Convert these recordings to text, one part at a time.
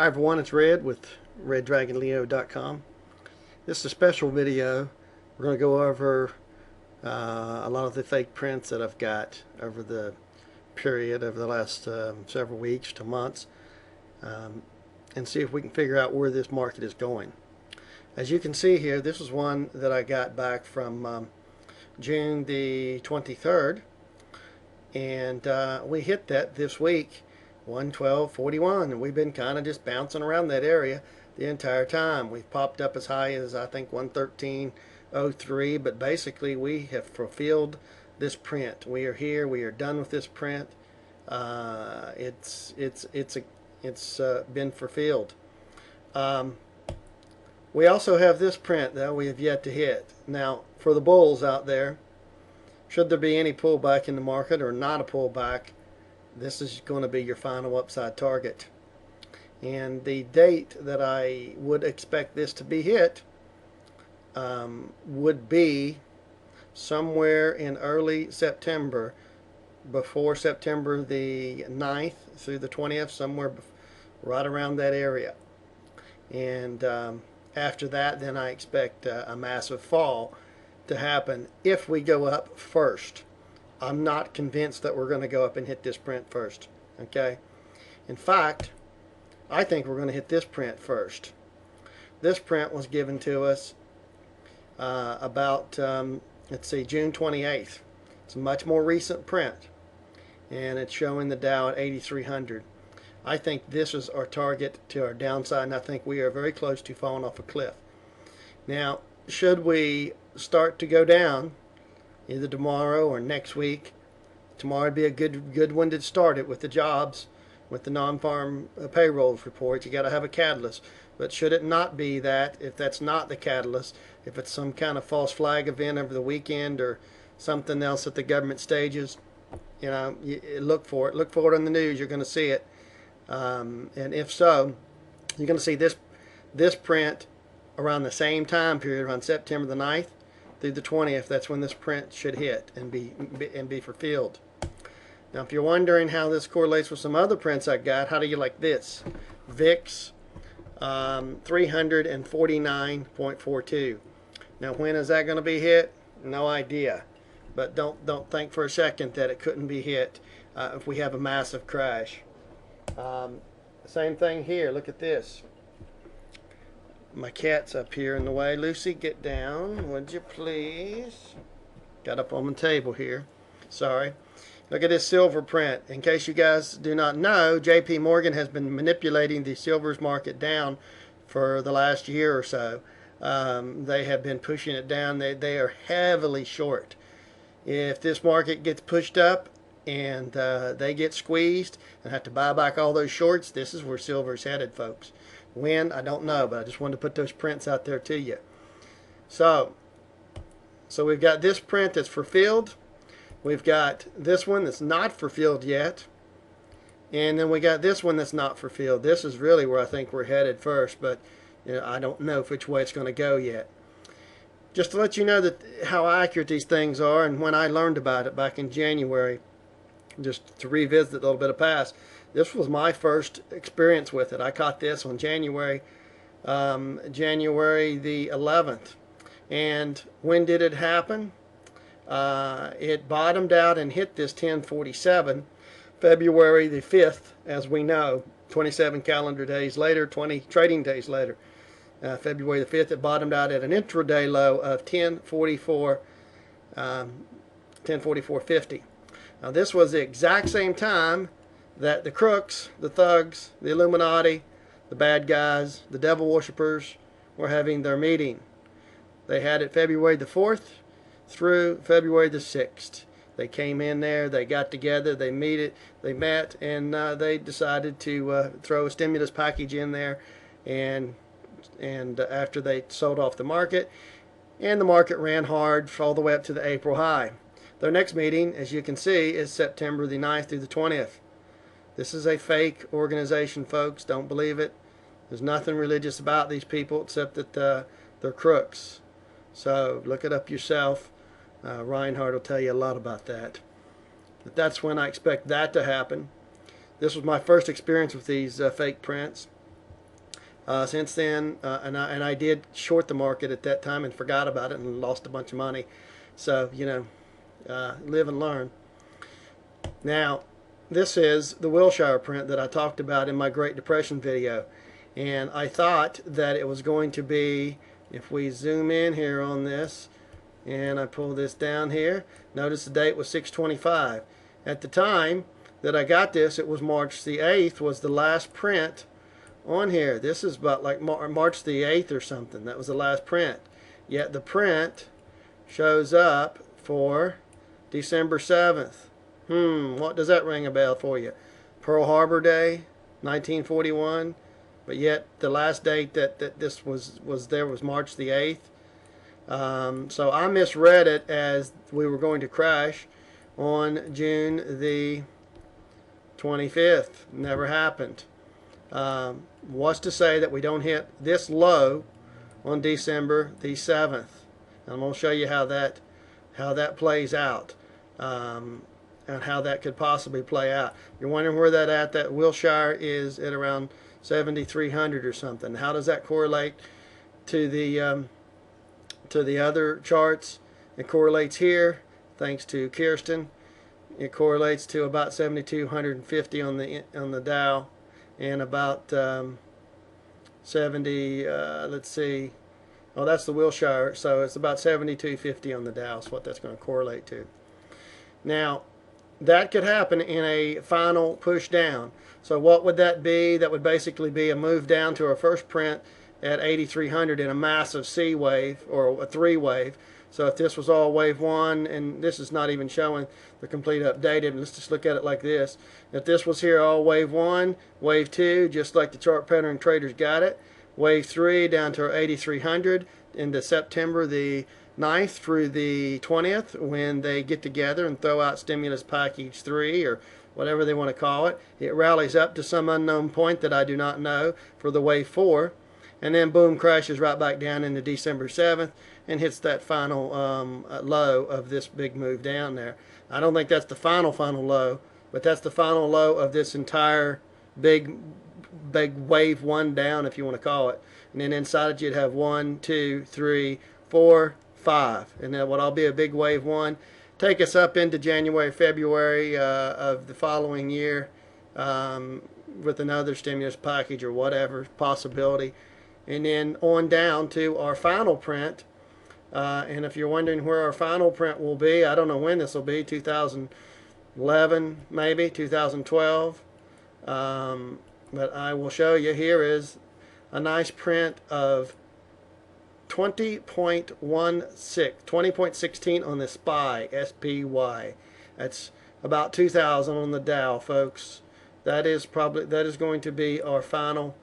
Hi everyone, it's Red with RedDragonLeo.com. This is a special video. We're going to go over a lot of the fake prints that I've got over the period of the last several weeks to months, and see if we can figure out where this market is going. As you can see here, this is one that I got back from June the 23rd, and we hit that this week, 112.41, and we've been kind of just bouncing around that area the entire time. We've popped up as high as I think 113.03, but basically we have fulfilled this print. We are here. We are done with this print. It's been fulfilled. We also have this print that we have yet to hit. Now, for the bulls out there, should there be any pullback in the market or not a pullback, this is going to be your final upside target. And the date that I would expect this to be hit would be somewhere in early September, before September the 9th through the 20th, somewhere right around that area. And after that, then I expect a massive fall to happen if we go up first. I'm not convinced that we're going to go up and hit this print first. Okay? In fact, I think we're going to hit this print first. This print was given to us about, let's see, June 28th. It's a much more recent print, and it's showing the Dow at 8,300. I think this is our target to our downside, and I think we are very close to falling off a cliff. Now, should we start to go down either tomorrow or next week, tomorrow would be a good one to start it with the jobs, with the non-farm payrolls report. You got to have a catalyst. But should it not be that, if that's not the catalyst, if it's some kind of false flag event over the weekend or something else that the government stages, you know, look for it. Look for it on the news. You're going to see it. And if so, you're going to see this print around the same time period, around September the 9th through the 20th. That's when this print should hit and be fulfilled. Now, if you're wondering how this correlates with some other prints I got, how do you like this? VIX 349.42. Now, when is that going to be hit? No idea. But don't think for a second that it couldn't be hit if we have a massive crash. Same thing here. Look at this. My cat's up here in the way. Lucy, get down, would you please? Got up on the table here. Sorry. Look at this silver print. In case you guys do not know, J.P. Morgan has been manipulating the silver's market down for the last year or so. They have been pushing it down. They are heavily short. If this market gets pushed up and they get squeezed and have to buy back all those shorts, this is where silver's headed, folks. When, I don't know, but I just wanted to put those prints out there to you. So we've got this print that's fulfilled. We've got this one that's not fulfilled yet. And then we got this one that's not fulfilled. This is really where I think we're headed first, but you know, I don't know which way it's going to go yet. Just to let you know that how accurate these things are, and when I learned about it back in January, just to revisit a little bit of past, this was my first experience with it. I caught this on January the 11th. And when did it happen? It bottomed out and hit this 1047 February the 5th, as we know, 27 calendar days later, 20 trading days later. February the 5th, it bottomed out at an intraday low of 1044.50. Now, this was the exact same time that the crooks, the thugs, the Illuminati, the bad guys, the devil worshippers were having their meeting. They had it February the 4th through February the 6th. They came in there, they got together, they met, and they decided to throw a stimulus package in there, and after they sold off the market, and the market ran hard all the way up to the April high. Their next meeting, as you can see, is September the 9th through the 20th. This is a fake organization, folks. Don't believe it. There's nothing religious about these people except that they're crooks. So look it up yourself. Reinhardt will tell you a lot about that. But that's when I expect that to happen. This was my first experience with these fake prints. Since then, and I did short the market at that time and forgot about it and lost a bunch of money. So, you know, live and learn. Now, this is the Wilshire print that I talked about in my Great Depression video. And I thought that it was going to be, if we zoom in here on this, and I pull this down here, notice the date was 6/25. At the time that I got this, it was March the 8th was the last print on here. This is about like March the 8th or something. That was the last print. Yet the print shows up for December 7th. What does that ring a bell for you? Pearl Harbor Day, 1941. But yet the last date that this was there was March the 8th. So I misread it as we were going to crash on June the 25th. Never happened. What's to say that we don't hit this low on December the 7th? And I'm going to show you how that plays out, and how that could possibly play out. You're wondering where that Wilshire is at around 7,300 or something. How does that correlate to the other charts? It correlates here, thanks to Kirsten. It correlates to about 7,250 on the Dow, and about 70. Let's see. Oh, that's the Wilshire. So it's about 7,250 on the Dow. Is what that's going to correlate to. Now, that could happen in a final push down. So what would that be? That would basically be a move down to our first print at 8,300 in a massive C wave or a 3 wave. So if this was all wave 1, and this is not even showing the complete updated, let's just look at it like this. If this was here all wave 1, wave 2, just like the chart pattern traders got it, wave 3 down to our 8,300 into September the 9th through the 20th, when they get together and throw out stimulus package 3 or whatever they want to call it. It rallies up to some unknown point that I do not know for the wave 4, and then boom, crashes right back down into December 7th and hits that final low of this big move down there. I don't think that's the final low, but that's the final low of this entire big wave 1 down, if you want to call it. And then inside it you'd have 1, 2, 3, 4, 5, and then what'll be a big wave 1 take us up into January, February of the following year, with another stimulus package or whatever possibility, and then on down to our final print. And if you're wondering where our final print will be, I don't know when this will be, 2011 maybe, 2012, but I will show you. Here is a nice print of 20.16 on the SPY, SPY. That's about 2,000 on the Dow, folks. That is going to be our final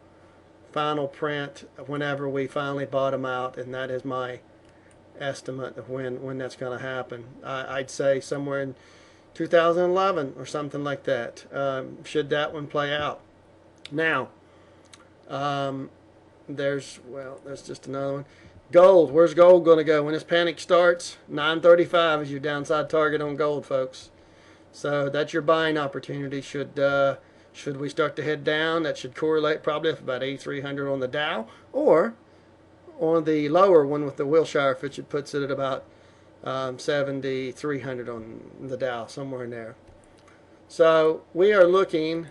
print whenever we finally bottom out, and that is my estimate of when that's going to happen. I'd say somewhere in 2011 or something like that, should that one play out. Now, there's just another one. Gold. Where's gold going to go when this panic starts? 935 is your downside target on gold, folks. So that's your buying opportunity. Should we start to head down, that should correlate probably with about 8,300 on the Dow, or on the lower one with the Wilshire, which it puts it at about 7,300 on the Dow, somewhere in there. So we are looking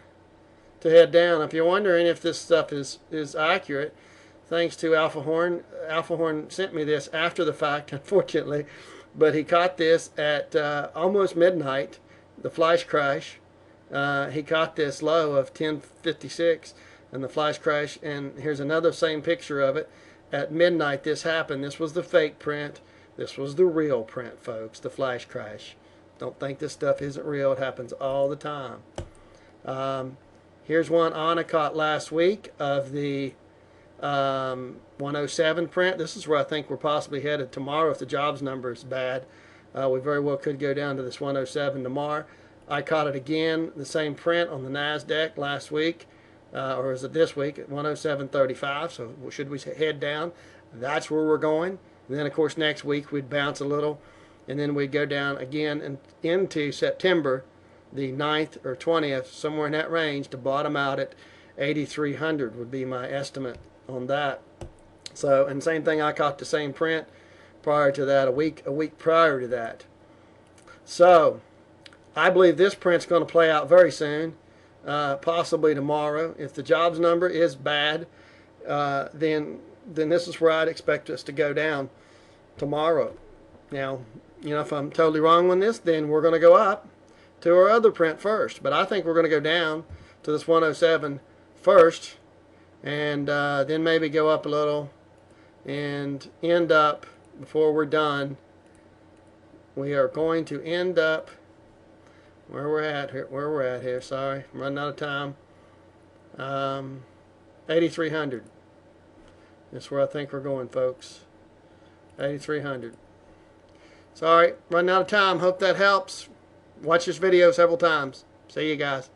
to head down. If you're wondering if this stuff is accurate, thanks to Alpha Horn. Alpha Horn sent me this after the fact, unfortunately, but he caught this at almost midnight, the flash crash. He caught this low of 1056 and the flash crash, and here's another same picture of it. At midnight this happened. This was the fake print. This was the real print, folks, the flash crash. Don't think this stuff isn't real. It happens all the time. Here's one Anna caught last week of the 107 print. This is where I think we're possibly headed tomorrow if the jobs number is bad. We very well could go down to this 107 tomorrow. I caught it again, the same print on the NASDAQ last week, or is it this week, at 107.35. So should we head down? That's where we're going. And then, of course, next week we'd bounce a little, and then we'd go down again and into September the 9th or 20th, somewhere in that range, to bottom out at 8,300 would be my estimate on that. So, and same thing, I caught the same print prior to that, a week prior to that. So I believe this print's going to play out very soon, possibly tomorrow. If the jobs number is bad, then this is where I'd expect us to go down tomorrow. Now, if I'm totally wrong on this, then we're going to go up to our other print first. But I think we're going to go down to this 107 first, and then maybe go up a little and end up, before we're done, we are going to end up where we're at here. Sorry, I'm running out of time. 8,300. That's where I think we're going, folks. 8,300. Sorry, running out of time. Hope that helps. Watch this video several times. See you guys.